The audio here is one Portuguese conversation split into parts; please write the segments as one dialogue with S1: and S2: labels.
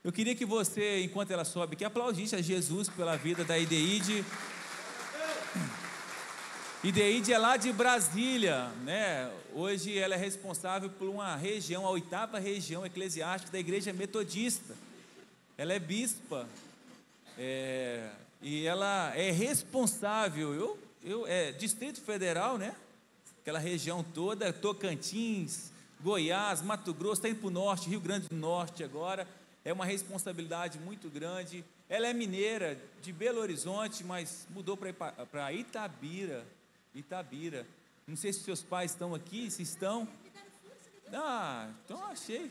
S1: Eu queria que você, enquanto ela sobe aqui, aplaudisse a Jesus pela vida da Ideide. Ideide é lá de Brasília, né? Hoje ela é responsável por uma região, a 8ª região eclesiástica da Igreja Metodista. Ela é bispa, e ela é responsável, Distrito Federal, né? Aquela região toda, Tocantins, Goiás, Mato Grosso, está indo para o norte, Rio Grande do Norte agora. É uma responsabilidade muito grande. Ela é mineira, de Belo Horizonte, mas mudou para Itabira. Não sei se seus pais estão aqui, se estão. Ah, então achei.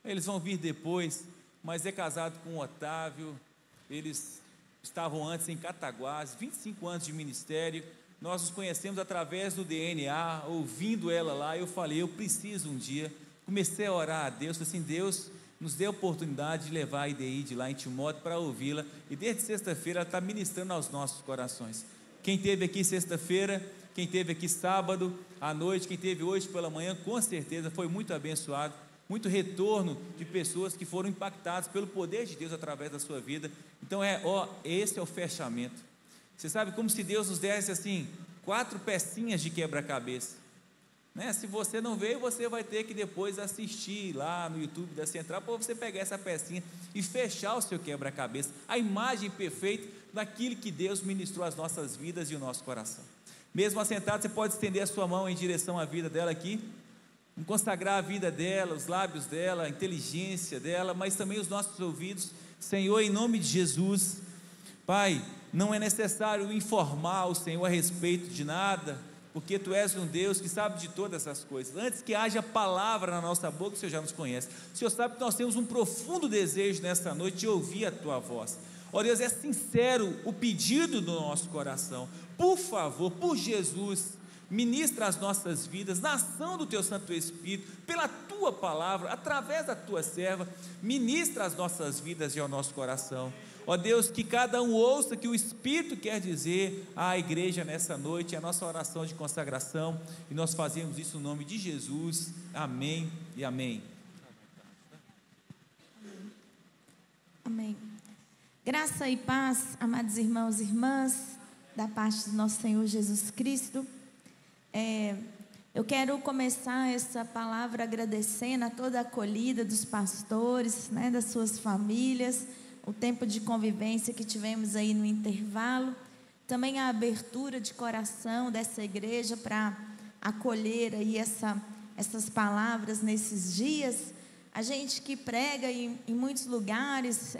S1: Eles vão vir depois, mas é casado com o Otávio. Eles estavam antes em Cataguás, 25 anos de ministério. Nós nos conhecemos através do DNA, ouvindo ela lá. Eu falei, eu preciso um dia. Comecei a orar a Deus, falei assim, Deus, nos dê a oportunidade de levar a Ideide lá em Timóteo para ouvi-la, e desde sexta-feira ela está ministrando aos nossos corações. Quem esteve aqui sexta-feira, quem esteve aqui sábado à noite, quem esteve hoje pela manhã, com certeza foi muito abençoado, muito retorno de pessoas que foram impactadas pelo poder de Deus através da sua vida. Então esse é o fechamento. Você sabe, como se Deus nos desse assim 4 pecinhas de quebra-cabeça, né? Se você não veio, você vai ter que depois assistir lá no YouTube da Central, para você pegar essa pecinha e fechar o seu quebra-cabeça, a imagem perfeita daquilo que Deus ministrou às nossas vidas e o nosso coração. Mesmo assentado, você pode estender a sua mão em direção à vida dela aqui, consagrar a vida dela, os lábios dela, a inteligência dela, mas também os nossos ouvidos. Senhor, em nome de Jesus, Pai, não é necessário informar o Senhor a respeito de nada, porque Tu és um Deus que sabe de todas essas coisas. Antes que haja palavra na nossa boca, o Senhor já nos conhece. O Senhor sabe que nós temos um profundo desejo nesta noite de ouvir a Tua voz. Ó Deus, é sincero o pedido do nosso coração. Por favor, por Jesus, ministra as nossas vidas, na ação do Teu Santo Espírito, pela Tua palavra, através da Tua serva, ministra as nossas vidas e ao nosso coração. Ó Deus, que cada um ouça que o Espírito quer dizer à igreja nessa noite, a nossa oração de consagração, e nós fazemos isso no nome de Jesus, amém e amém.
S2: Amém. Graça e paz, amados irmãos e irmãs, da parte do nosso Senhor Jesus Cristo. Eu quero começar essa palavra agradecendo a toda a acolhida dos pastores, né, das suas famílias, o tempo de convivência que tivemos aí no intervalo, também a abertura de coração dessa igreja para acolher aí essas palavras nesses dias. A gente que prega em muitos lugares,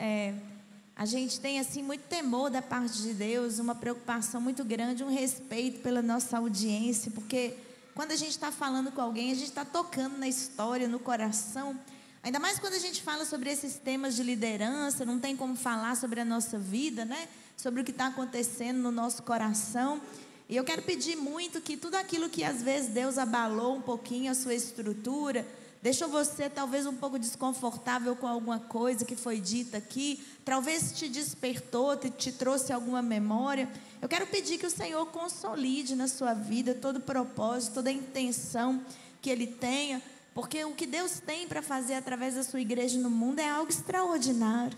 S2: a gente tem assim muito temor da parte de Deus, uma preocupação muito grande, um respeito pela nossa audiência, porque quando a gente está falando com alguém, a gente está tocando na história, no coração. Ainda mais quando a gente fala sobre esses temas de liderança, não tem como falar sobre a nossa vida, né? Sobre o que está acontecendo no nosso coração. E eu quero pedir muito que tudo aquilo que às vezes Deus abalou um pouquinho a sua estrutura, deixou você talvez um pouco desconfortável com alguma coisa que foi dita aqui, talvez te despertou, te trouxe alguma memória. Eu quero pedir que o Senhor consolide na sua vida todo o propósito, toda a intenção que Ele tenha, porque o que Deus tem para fazer através da sua igreja no mundo é algo extraordinário.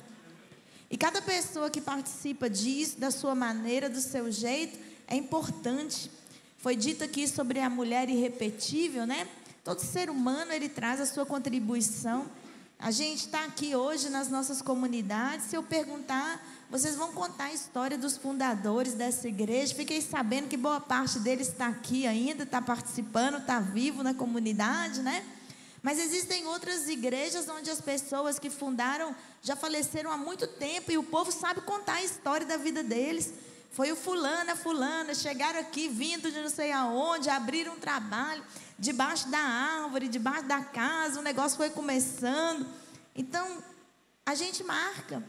S2: E cada pessoa que participa disso, da sua maneira, do seu jeito, é importante. Foi dito aqui sobre a mulher irrepetível, né? Todo ser humano, ele traz a sua contribuição. A gente está aqui hoje nas nossas comunidades. Se eu perguntar, vocês vão contar a história dos fundadores dessa igreja. Fiquei sabendo que boa parte deles está aqui ainda, está participando, está vivo na comunidade, né? Mas existem outras igrejas onde as pessoas que fundaram já faleceram há muito tempo e o povo sabe contar a história da vida deles. Foi o fulano, a fulana, chegaram aqui vindo de não sei aonde, abriram um trabalho debaixo da árvore, debaixo da casa, o negócio foi começando. Então, a gente marca.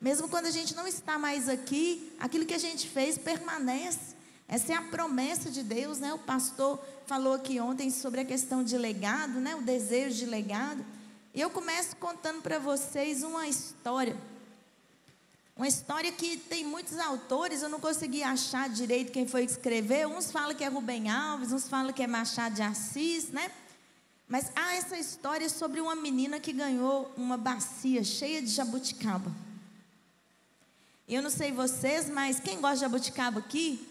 S2: Mesmo quando a gente não está mais aqui, aquilo que a gente fez permanece. Essa é a promessa de Deus, né? O pastor falou aqui ontem sobre a questão de legado, né? O desejo de legado. E eu começo contando para vocês uma história. Uma história que tem muitos autores, eu não consegui achar direito quem foi que escreveu. Uns falam que é Rubem Alves, uns falam que é Machado de Assis, né? Mas há essa história sobre uma menina que ganhou uma bacia cheia de jabuticaba. Eu não sei vocês, mas quem gosta de jabuticaba aqui?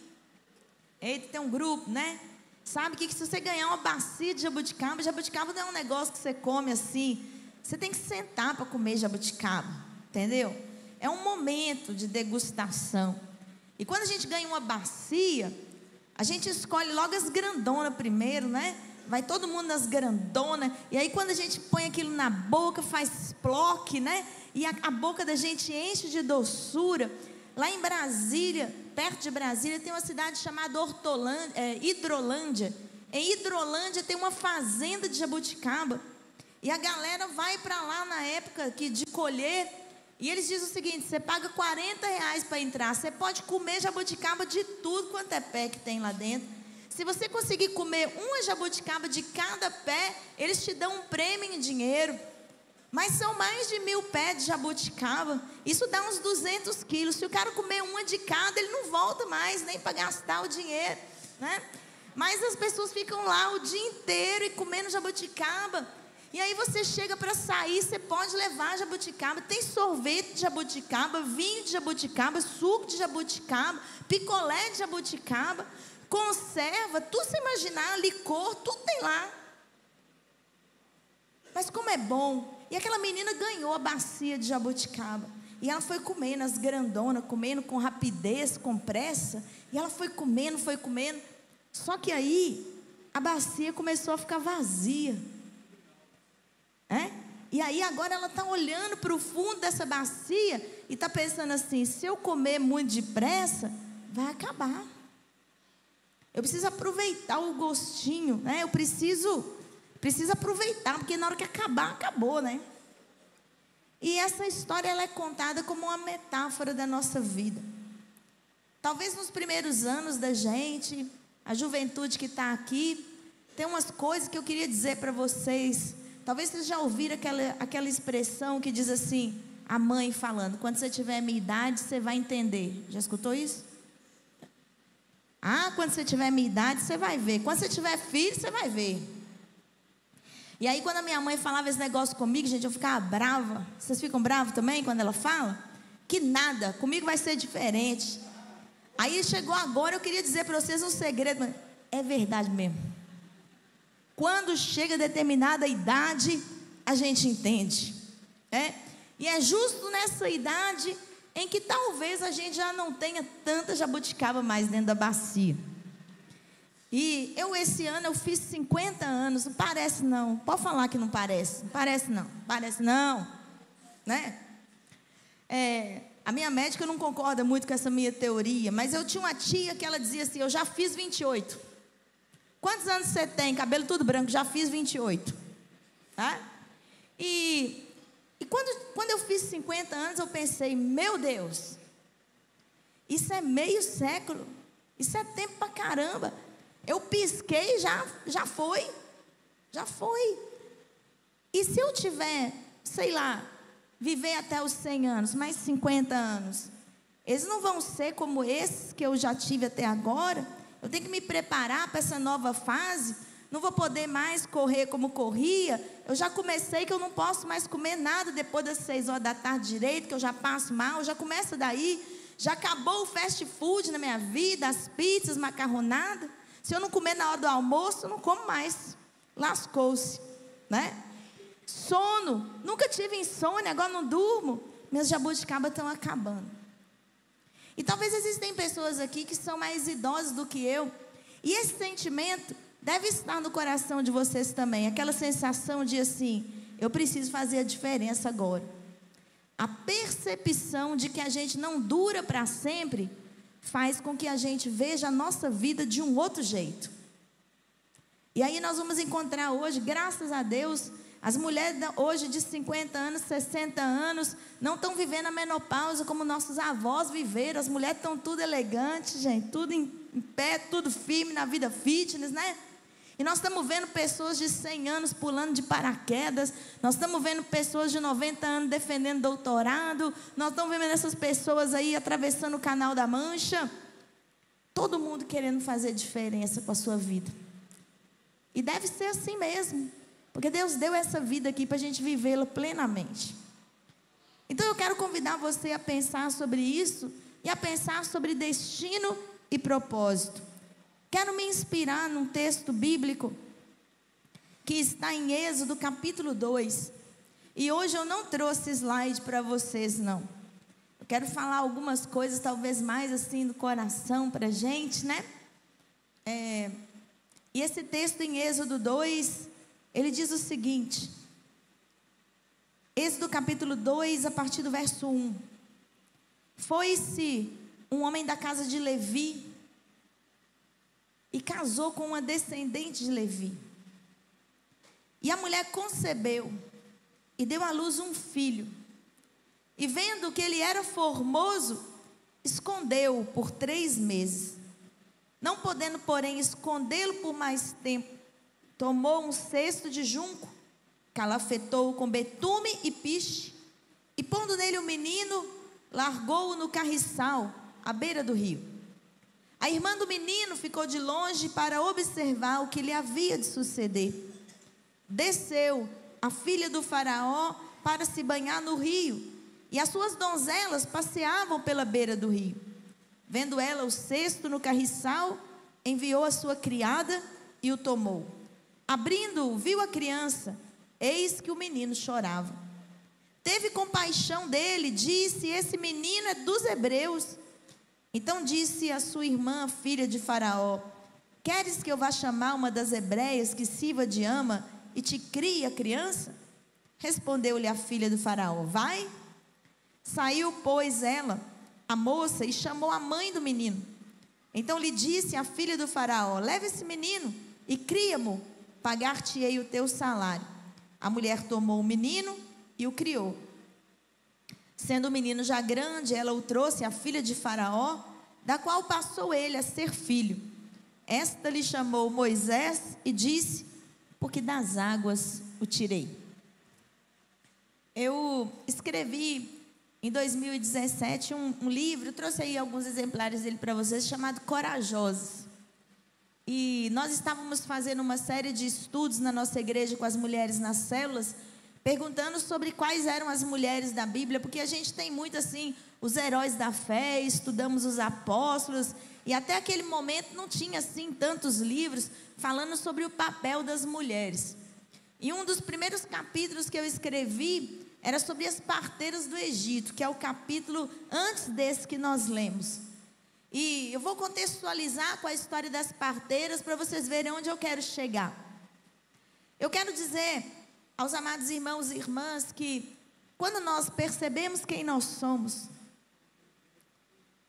S2: Eita, tem um grupo, né? Sabe que se você ganhar uma bacia de jabuticaba, jabuticaba não é um negócio que você come assim. Você tem que sentar para comer jabuticaba, entendeu? É um momento de degustação. E quando a gente ganha uma bacia, a gente escolhe logo as grandonas primeiro, né? Vai todo mundo nas grandonas. E aí quando a gente põe aquilo na boca, faz ploque, né? E a boca da gente enche de doçura. Lá em Brasília, perto de Brasília, tem uma cidade chamada Hidrolândia. Em Hidrolândia tem uma fazenda de jabuticaba. E a galera vai para lá na época de colher. E eles dizem o seguinte: você paga R$40 para entrar. Você pode comer jabuticaba de tudo quanto é pé que tem lá dentro. Se você conseguir comer uma jabuticaba de cada pé, eles te dão um prêmio em dinheiro. Mas são mais de 1.000 pés de jabuticaba. Isso dá uns 200 quilos. Se o cara comer uma de cada, ele não volta mais nem para gastar o dinheiro, né? Mas as pessoas ficam lá o dia inteiro e comendo jabuticaba. E aí você chega para sair, você pode levar jabuticaba. Tem sorvete de jabuticaba, vinho de jabuticaba, suco de jabuticaba, picolé de jabuticaba, conserva, tudo você imaginar, licor, tudo tem lá. Mas como é bom. E aquela menina ganhou a bacia de jabuticaba. E ela foi comendo as grandonas, comendo com rapidez, com pressa. E ela foi comendo, foi comendo. Só que aí, a bacia começou a ficar vazia. E aí agora ela está olhando para o fundo dessa bacia e está pensando assim: se eu comer muito depressa, vai acabar. Eu preciso aproveitar o gostinho, né? Eu preciso aproveitar, porque na hora que acabar, acabou, né? E essa história ela é contada como uma metáfora da nossa vida. Talvez nos primeiros anos da gente, a juventude que está aqui, tem umas coisas que eu queria dizer para vocês. Talvez vocês já ouviram aquela expressão que diz assim, a mãe falando: quando você tiver a minha idade, você vai entender. Já escutou isso? Ah, quando você tiver a minha idade, você vai ver. Quando você tiver filho, você vai ver. E aí quando a minha mãe falava esse negócio comigo, gente, eu ficava brava. Vocês ficam bravos também quando ela fala? Que nada, comigo vai ser diferente. Aí chegou agora, eu queria dizer para vocês um segredo, mas é verdade mesmo. Quando chega a determinada idade, a gente entende, né? E é justo nessa idade em que talvez a gente já não tenha tanta jabuticaba mais dentro da bacia. E esse ano eu fiz 50 anos, não parece não, pode falar que não parece, parece não, né? A minha médica não concorda muito com essa minha teoria, mas eu tinha uma tia que ela dizia assim: eu já fiz 28. Quantos anos você tem? Cabelo tudo branco, já fiz 28. Tá? E quando eu fiz 50 anos, eu pensei: meu Deus, isso é meio século, isso é tempo pra caramba. Eu pisquei, já foi. E se eu tiver, sei lá, viver até os 100 anos, mais 50 anos, eles não vão ser como esses que eu já tive até agora. Eu tenho que me preparar para essa nova fase. Não vou poder mais correr como corria. Eu já comecei que eu não posso mais comer nada depois das 6 horas da tarde direito, que eu já passo mal, já começa daí. Já acabou o fast food na minha vida, as pizzas, macarronada. Se eu não comer na hora do almoço, eu não como mais. Lascou-se, né? Sono. Nunca tive insônia, agora não durmo. Minhas jabuticabas estão acabando. E talvez existem pessoas aqui que são mais idosas do que eu. E esse sentimento deve estar no coração de vocês também. Aquela sensação de assim: eu preciso fazer a diferença agora. A percepção de que a gente não dura para sempre faz com que a gente veja a nossa vida de um outro jeito. E aí nós vamos encontrar hoje, graças a Deus, as mulheres hoje de 50 anos, 60 anos, não estão vivendo a menopausa como nossos avós viveram. As mulheres estão tudo elegantes, gente, tudo em pé, tudo firme na vida fitness, né? E nós estamos vendo pessoas de 100 anos pulando de paraquedas. Nós estamos vendo pessoas de 90 anos defendendo doutorado. Nós estamos vendo essas pessoas aí atravessando o Canal da Mancha. Todo mundo querendo fazer diferença com a sua vida. E deve ser assim mesmo. Porque Deus deu essa vida aqui para a gente vivê-la plenamente. Então eu quero convidar você a pensar sobre isso e a pensar sobre destino e propósito. Quero me inspirar num texto bíblico que está em Êxodo capítulo 2. E hoje eu não trouxe slide para vocês, não. Eu quero falar algumas coisas, talvez mais assim, do coração para a gente, né? E esse texto em Êxodo 2, ele diz o seguinte. Êxodo capítulo 2, a partir do verso 1. Foi-se um homem da casa de Levi e casou com uma descendente de Levi. E a mulher concebeu e deu à luz um filho. E vendo que ele era formoso, escondeu-o por 3 meses. Não podendo, porém, escondê-lo por mais tempo, tomou um cesto de junco, calafetou-o com betume e piche, e pondo nele o menino, largou-o no carriçal, à beira do rio. A irmã do menino ficou de longe para observar o que lhe havia de suceder. Desceu a filha do faraó para se banhar no rio, e as suas donzelas passeavam pela beira do rio. Vendo ela o cesto no carriçal, enviou a sua criada e o tomou. Abrindo-o, viu a criança, eis que o menino chorava. Teve compaixão dele, disse: esse menino é dos hebreus. Então disse a sua irmã, filha de Faraó: queres que eu vá chamar uma das hebreias que sirva de ama e te crie a criança? Respondeu-lhe a filha do Faraó: vai. Saiu, pois, ela, a moça, e chamou a mãe do menino. Então lhe disse a filha do Faraó: leva esse menino e cria-mo, pagar-te-ei o teu salário. A mulher tomou o menino e o criou. Sendo o menino já grande, ela o trouxe à filha de Faraó, da qual passou ele a ser filho. Esta lhe chamou Moisés e disse: porque das águas o tirei. Eu escrevi em 2017 um livro, trouxe aí alguns exemplares dele para vocês, chamado Corajosos. E nós estávamos fazendo uma série de estudos na nossa igreja com as mulheres nas células, perguntando sobre quais eram as mulheres da Bíblia, porque a gente tem muito assim, os heróis da fé, estudamos os apóstolos, e até aquele momento não tinha assim tantos livros falando sobre o papel das mulheres. E um dos primeiros capítulos que eu escrevi era sobre as parteiras do Egito, que é o capítulo antes desse que nós lemos. E eu vou contextualizar com a história das parteiras para vocês verem onde eu quero chegar. Eu quero dizer aos amados irmãos e irmãs que quando nós percebemos quem nós somos,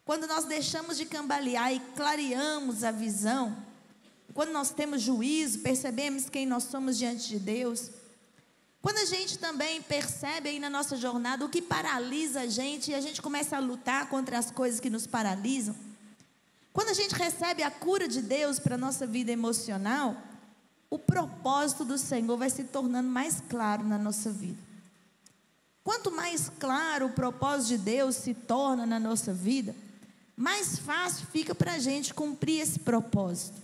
S2: quando nós deixamos de cambalear e clareamos a visão, quando nós temos juízo, percebemos quem nós somos diante de Deus, quando a gente também percebe aí na nossa jornada o que paralisa a gente e a gente começa a lutar contra as coisas que nos paralisam, quando a gente recebe a cura de Deus para a nossa vida emocional, o propósito do Senhor vai se tornando mais claro na nossa vida. Quanto mais claro o propósito de Deus se torna na nossa vida, mais fácil fica para a gente cumprir esse propósito.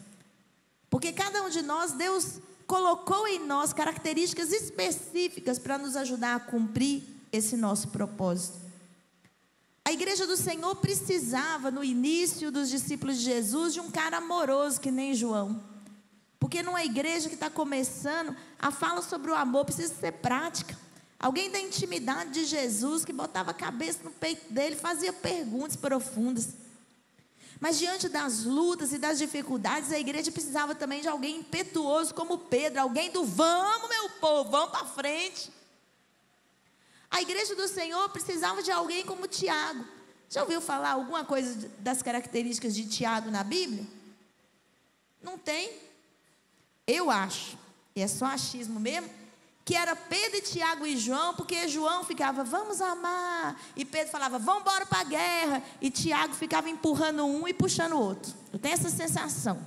S2: Porque cada um de nós, Deus colocou em nós características específicas para nos ajudar a cumprir esse nosso propósito. A igreja do Senhor precisava, no início dos discípulos de Jesus, de um cara amoroso que nem João. Porque numa igreja que está começando, a fala sobre o amor precisa ser prática. Alguém da intimidade de Jesus, que botava a cabeça no peito dele, fazia perguntas profundas. Mas diante das lutas e das dificuldades, a igreja precisava também de alguém impetuoso como Pedro, alguém do vamos meu povo, vamos para frente. A igreja do Senhor precisava de alguém como Tiago. Já ouviu falar alguma coisa das características de Tiago na Bíblia? Não tem. Eu acho, e é só achismo mesmo, que era Pedro, Tiago e João, porque João ficava, vamos amar, e Pedro falava, vamos embora para a guerra, e Tiago ficava empurrando um e puxando o outro. Eu tenho essa sensação,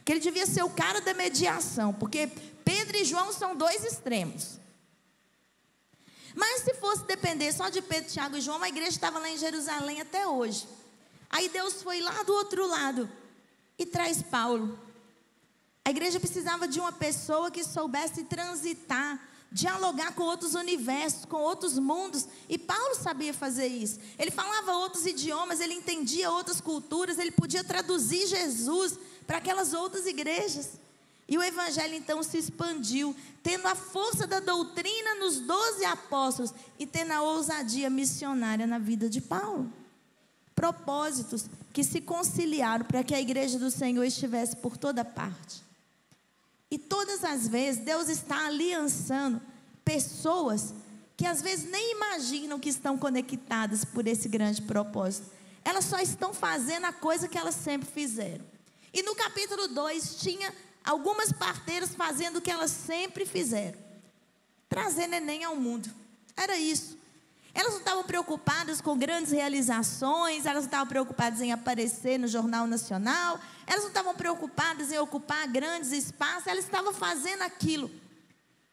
S2: que ele devia ser o cara da mediação, porque Pedro e João são 2 extremos. Mas se fosse depender só de Pedro, Tiago e João, a igreja estava lá em Jerusalém até hoje. Aí Deus foi lá do outro lado e traz Paulo. A igreja precisava de uma pessoa que soubesse transitar, dialogar com outros universos, com outros mundos. E Paulo sabia fazer isso. Ele falava outros idiomas, ele entendia outras culturas, ele podia traduzir Jesus para aquelas outras igrejas. E o evangelho então se expandiu, tendo a força da doutrina nos 12 apóstolos e tendo a ousadia missionária na vida de Paulo. Propósitos que se conciliaram para que a igreja do Senhor estivesse por toda parte. E todas as vezes Deus está aliançando pessoas que às vezes nem imaginam que estão conectadas por esse grande propósito. Elas só estão fazendo a coisa que elas sempre fizeram. E no capítulo 2 tinha algumas parteiras fazendo o que elas sempre fizeram. Trazer neném ao mundo. Era isso. Elas não estavam preocupadas com grandes realizações, elas não estavam preocupadas em aparecer no Jornal Nacional, elas não estavam preocupadas em ocupar grandes espaços, elas estavam fazendo aquilo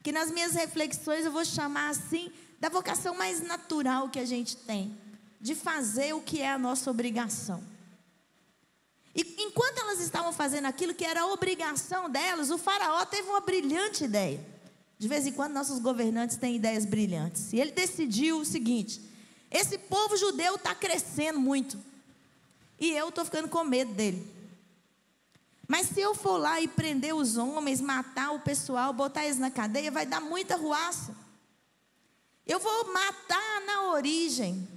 S2: que nas minhas reflexões eu vou chamar assim, da vocação mais natural que a gente tem, de fazer o que é a nossa obrigação. E enquanto elas estavam fazendo aquilo que era a obrigação delas, o faraó teve uma brilhante ideia. De vez em quando nossos governantes têm ideias brilhantes. E ele decidiu o seguinte: esse povo judeu está crescendo muito. E eu estou ficando com medo dele. Mas se eu for lá e prender os homens, matar o pessoal, botar eles na cadeia, vai dar muita ruaça. Eu vou matar na origem.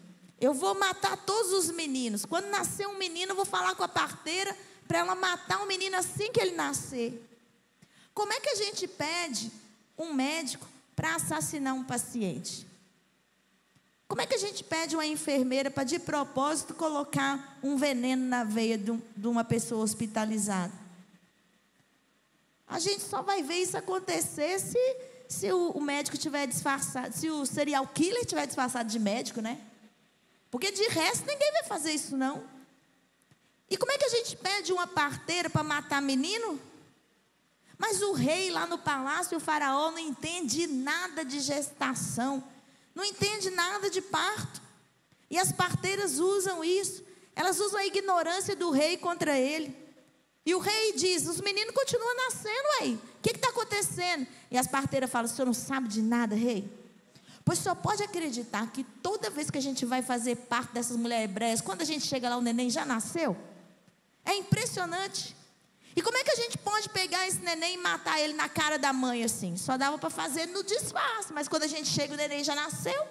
S2: Eu vou matar todos os meninos. Quando nascer um menino, eu vou falar com a parteira para ela matar o menino assim que ele nascer. Como é que a gente pede um médico para assassinar um paciente? Como é que a gente pede uma enfermeira para de propósito colocar um veneno na veia de uma pessoa hospitalizada? A gente só vai ver isso acontecer se o médico estiver disfarçado, se o serial killer estiver disfarçado de médico, né? Porque de resto ninguém vai fazer isso não. E como é que a gente pede uma parteira para matar menino? Mas o rei lá no palácio, o faraó, não entende nada de gestação, não entende nada de parto. E as parteiras usam isso, elas usam a ignorância do rei contra ele. E o rei diz: os meninos continuam nascendo aí, o que está acontecendo? E as parteiras falam: o senhor não sabe de nada, rei? Pois só pode acreditar que toda vez que a gente vai fazer parte dessas mulheres hebreias, quando a gente chega lá o neném já nasceu. É impressionante. E como é que a gente pode pegar esse neném e matar ele na cara da mãe assim? Só dava para fazer no disfarce, mas quando a gente chega o neném já nasceu.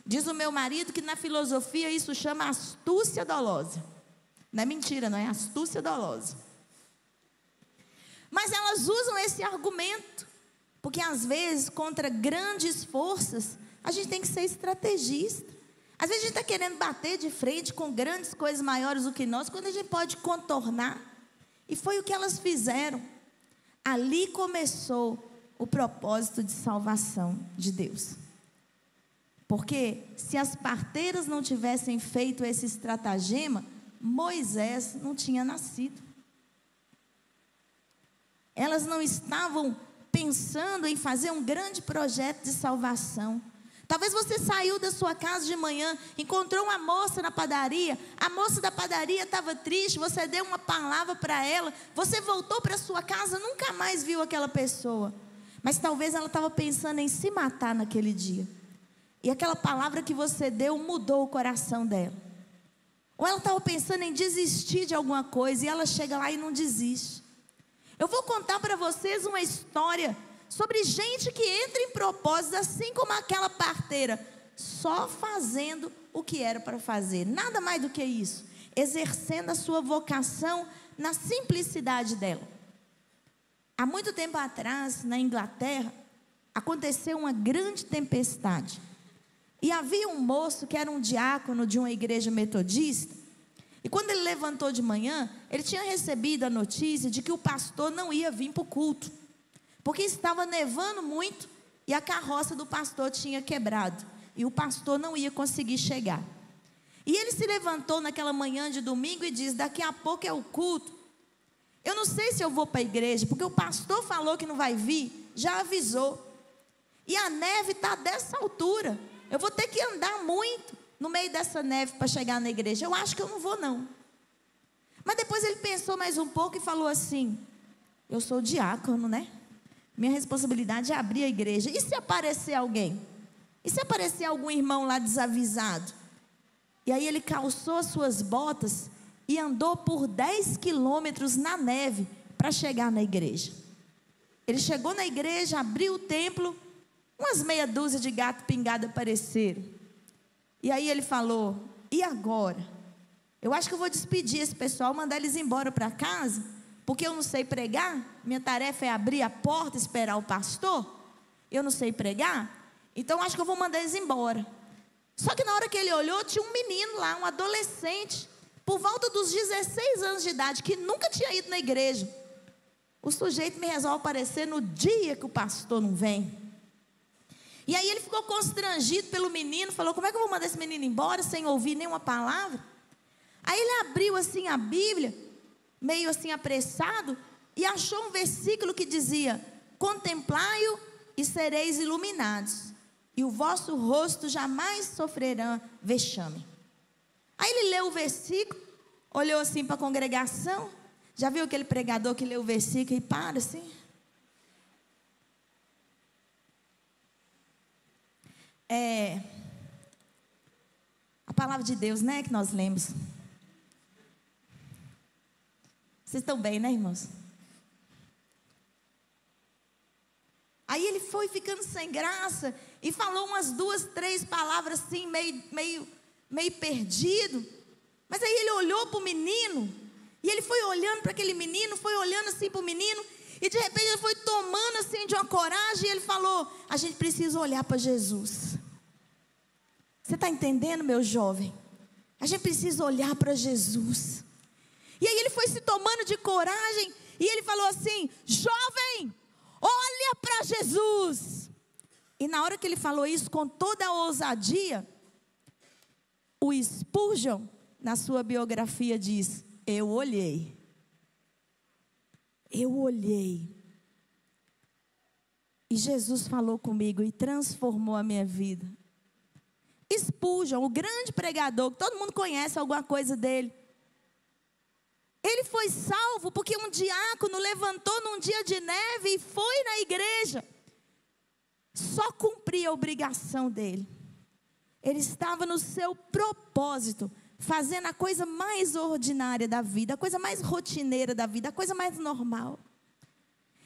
S2: Diz o meu marido que na filosofia isso chama astúcia dolosa. Não é mentira, não é astúcia dolosa. Mas elas usam esse argumento, porque às vezes contra grandes forças a gente tem que ser estrategista. Às vezes a gente está querendo bater de frente com grandes coisas maiores do que nós, quando a gente pode contornar. E foi o que elas fizeram. Ali começou o propósito de salvação de Deus. Porque se as parteiras não tivessem feito esse estratagema, Moisés não tinha nascido. Elas não estavam pensando em fazer um grande projeto de salvação. Talvez você saiu da sua casa de manhã, encontrou uma moça na padaria, a moça da padaria estava triste, você deu uma palavra para ela, você voltou para sua casa, nunca mais viu aquela pessoa. Mas talvez ela estava pensando em se matar naquele dia. E aquela palavra que você deu mudou o coração dela. Ou ela estava pensando em desistir de alguma coisa e ela chega lá e não desiste. Eu vou contar para vocês uma história sobre gente que entra em propósitos, assim como aquela parteira, só fazendo o que era para fazer, nada mais do que isso, exercendo a sua vocação na simplicidade dela. Há muito tempo atrás, na Inglaterra, aconteceu uma grande tempestade, e havia um moço que era um diácono de uma igreja metodista, e quando ele levantou de manhã, ele tinha recebido a notícia de que o pastor não ia vir para o culto, porque estava nevando muito e a carroça do pastor tinha quebrado. E o pastor não ia conseguir chegar. E ele se levantou naquela manhã de domingo e disse: daqui a pouco é o culto. Eu não sei se eu vou para a igreja, porque o pastor falou que não vai vir, já avisou. E a neve está dessa altura. Eu vou ter que andar muito no meio dessa neve para chegar na igreja. Eu acho que eu não vou não. Mas depois ele pensou mais um pouco e falou assim: Eu sou diácono, né? Minha responsabilidade é abrir a igreja. E se aparecer alguém? E se aparecer algum irmão lá desavisado? E aí ele calçou as suas botas e andou por 10 quilômetros na neve para chegar na igreja. Ele chegou na igreja, abriu o templo, umas meia dúzia de gato pingado apareceram. E aí ele falou: e agora? Eu acho que eu vou despedir esse pessoal, mandar eles embora para casa, porque eu não sei pregar. Minha tarefa é abrir a porta, esperar o pastor. Eu não sei pregar, então acho que eu vou mandar eles embora. Só que na hora que ele olhou, tinha um menino lá, um adolescente, por volta dos 16 anos de idade, que nunca tinha ido na igreja. O sujeito me resolve aparecer no dia que o pastor não vem. E aí ele ficou constrangido pelo menino, falou: como é que eu vou mandar esse menino embora sem ouvir nenhuma palavra? Aí ele abriu assim a Bíblia, meio assim apressado, e achou um versículo que dizia: contemplai-o e sereis iluminados, e o vosso rosto jamais sofrerá vexame. Aí ele leu o versículo, olhou assim para a congregação. Já viu aquele pregador que lê o versículo e para assim? A palavra de Deus, né, que nós lemos. Vocês estão bem, né, irmãos? Aí ele foi ficando sem graça e falou umas 2, 3 palavras assim, meio perdido. Mas aí ele olhou para o menino, e ele foi olhando para aquele menino, foi olhando assim para o menino, e de repente ele foi tomando assim de uma coragem, e ele falou: a gente precisa olhar para Jesus. Você está entendendo, meu jovem? A gente precisa olhar para Jesus. E aí ele foi se tomando de coragem, e ele falou assim: jovem, olha para Jesus. E na hora que ele falou isso com toda a ousadia, o Spurgeon, na sua biografia, diz: eu olhei. Eu olhei. E Jesus falou comigo e transformou a minha vida. Spurgeon, o grande pregador, que todo mundo conhece alguma coisa dele. Ele foi salvo porque um diácono levantou num dia de neve e foi na igreja. Só cumpria a obrigação dele. Ele estava no seu propósito, fazendo a coisa mais ordinária da vida, a coisa mais rotineira da vida, a coisa mais normal.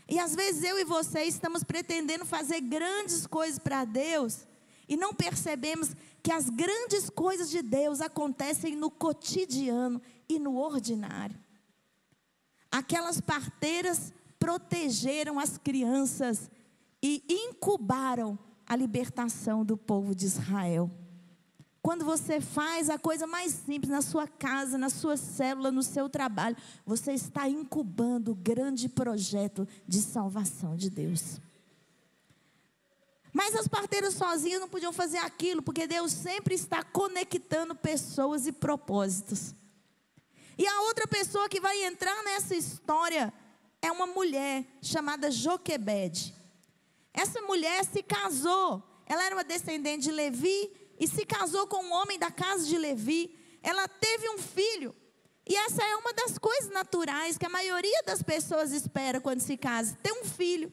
S2: E às vezes eu e você estamos pretendendo fazer grandes coisas para Deus e não percebemos que as grandes coisas de Deus acontecem no cotidiano e no ordinário. Aquelas parteiras protegeram as crianças e incubaram a libertação do povo de Israel. Quando você faz a coisa mais simples na sua casa, na sua célula, no seu trabalho, você está incubando o grande projeto de salvação de Deus. Mas as parteiras sozinhas não podiam fazer aquilo, porque Deus sempre está conectando pessoas e propósitos. E a outra pessoa que vai entrar nessa história é uma mulher chamada Joquebede. Essa mulher se casou, ela era uma descendente de Levi e se casou com um homem da casa de Levi. Ela teve um filho. E essa é uma das coisas naturais que a maioria das pessoas espera quando se casa, ter um filho.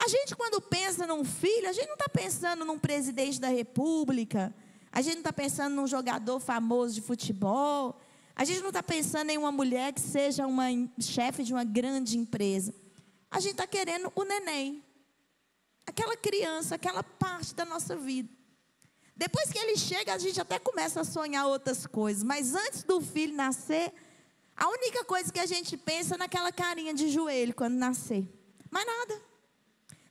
S2: A gente, quando pensa num filho, a gente não está pensando num presidente da república, a gente não está pensando num jogador famoso de futebol, a gente não está pensando em uma mulher que seja uma chefe de uma grande empresa. A gente está querendo o neném, aquela criança, aquela parte da nossa vida. Depois que ele chega, a gente até começa a sonhar outras coisas, mas antes do filho nascer, a única coisa que a gente pensa é naquela carinha de joelho quando nascer. Mais nada.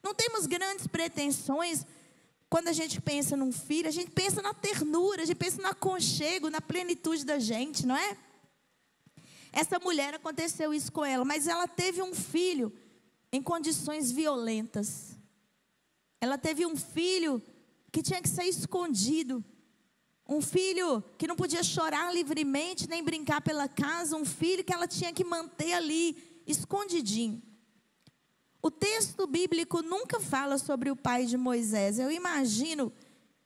S2: Não temos grandes pretensões quando a gente pensa num filho. A gente pensa na ternura, a gente pensa no aconchego, na plenitude da gente, não é? Essa mulher, aconteceu isso com ela, mas ela teve um filho em condições violentas. Ela teve um filho que tinha que ser escondido. Um filho que não podia chorar livremente, nem brincar pela casa. Um filho que ela tinha que manter ali, escondidinho. O texto bíblico nunca fala sobre o pai de Moisés. Eu imagino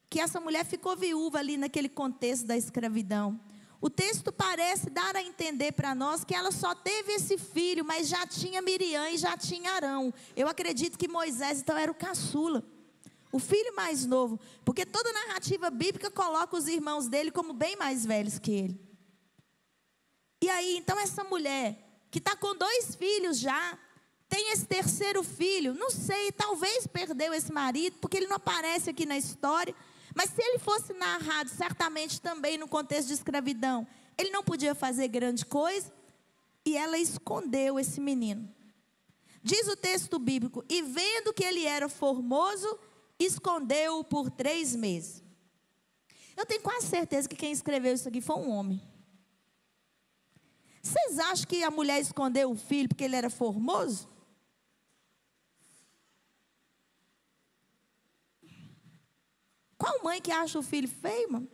S2: que essa mulher ficou viúva ali naquele contexto da escravidão. O texto parece dar a entender para nós que ela só teve esse filho, mas já tinha Miriam e já tinha Arão. Eu acredito que Moisés então era o caçula, o filho mais novo, porque toda a narrativa bíblica coloca os irmãos dele como bem mais velhos que ele. E aí, então essa mulher, que está com 2 filhos já, tem esse terceiro filho, não sei, talvez perdeu esse marido, porque ele não aparece aqui na história, mas se ele fosse narrado, certamente também no contexto de escravidão, ele não podia fazer grande coisa, e ela escondeu esse menino. Diz o texto bíblico, e vendo que ele era formoso, escondeu-o por 3 meses. Eu tenho quase certeza que quem escreveu isso aqui foi um homem. Vocês acham que a mulher escondeu o filho porque ele era formoso? Qual mãe que acha o filho feio, mano?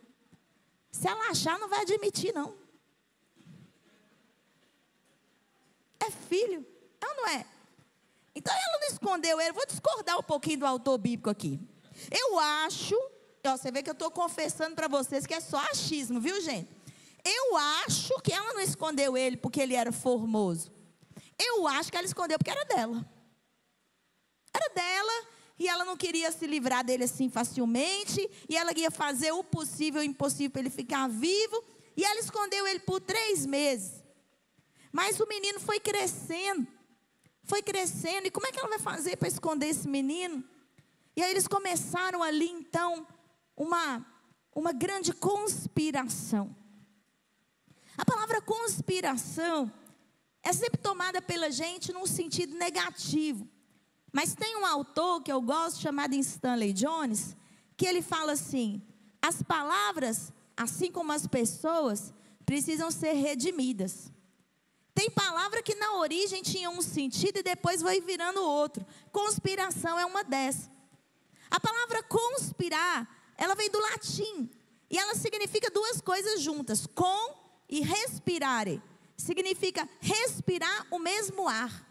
S2: Se ela achar, não vai admitir, não. É filho, é ou não é? Então ela não escondeu ele. Vou discordar um pouquinho do autor bíblico aqui. Eu acho, você vê que eu estou confessando para vocês que é só achismo, viu, gente? Eu acho que ela não escondeu ele porque ele era formoso. Eu acho que ela escondeu porque era dela. Era dela. E ela não queria se livrar dele assim facilmente. E ela ia fazer o possível e o impossível para ele ficar vivo. E ela escondeu ele por 3 meses. Mas o menino foi crescendo. Foi crescendo. E como é que ela vai fazer para esconder esse menino? E aí eles começaram ali então uma grande conspiração. A palavra conspiração é sempre tomada pela gente num sentido negativo. Mas tem um autor que eu gosto, chamado Stanley Jones, que ele fala assim: as palavras, assim como as pessoas, precisam ser redimidas. Tem palavra que na origem tinha um sentido e depois vai virando outro. Conspiração é uma dessas. A palavra conspirar, ela vem do latim. E ela significa 2 coisas juntas. Com e respirare. Significa respirar o mesmo ar.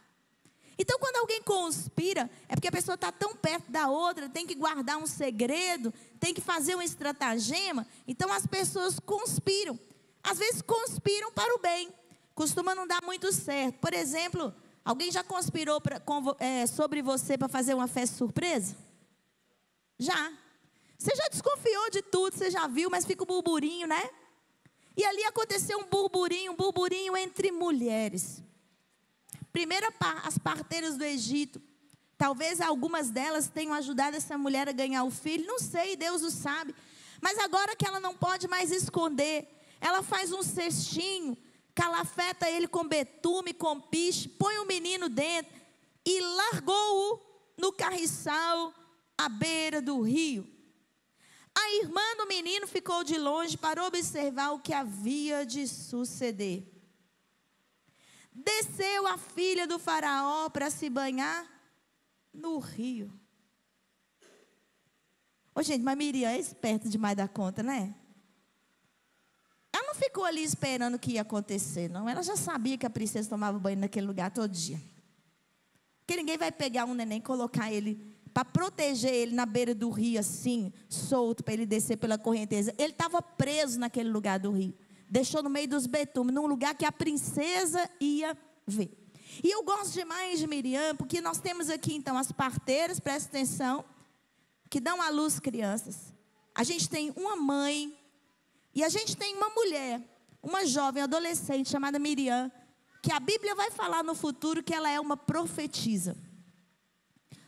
S2: Então, quando alguém conspira, é porque a pessoa está tão perto da outra, tem que guardar um segredo, tem que fazer um estratagema. Então, as pessoas conspiram. Às vezes, conspiram para o bem. Costuma não dar muito certo. Por exemplo, alguém já conspirou sobre você para fazer uma festa surpresa? Já. Você já desconfiou de tudo, você já viu, mas fica o burburinho, né? E ali aconteceu um burburinho entre mulheres. Primeiro, as parteiras do Egito. Talvez algumas delas tenham ajudado essa mulher a ganhar o filho. Não sei, Deus o sabe. Mas agora que ela não pode mais esconder, ela faz um cestinho, calafeta ele com betume, com piche, põe o menino dentro e largou-o no carriçal à beira do rio. A irmã do menino ficou de longe para observar o que havia de suceder. Desceu a filha do faraó para se banhar no rio. Ô, gente, mas Miriam é esperta demais da conta, né? Ela não ficou ali esperando o que ia acontecer, não. Ela já sabia que a princesa tomava banho naquele lugar todo dia. Porque ninguém vai pegar um neném e colocar ele, para proteger ele na beira do rio assim, solto, para ele descer pela correnteza. Ele estava preso naquele lugar do rio. Deixou no meio dos betumes, num lugar que a princesa ia ver. E eu gosto demais de Miriam, porque nós temos aqui então as parteiras, presta atenção, que dão à luz crianças. A gente tem uma mãe, e a gente tem uma mulher, uma jovem adolescente chamada Miriam, que a Bíblia vai falar no futuro que ela é uma profetisa.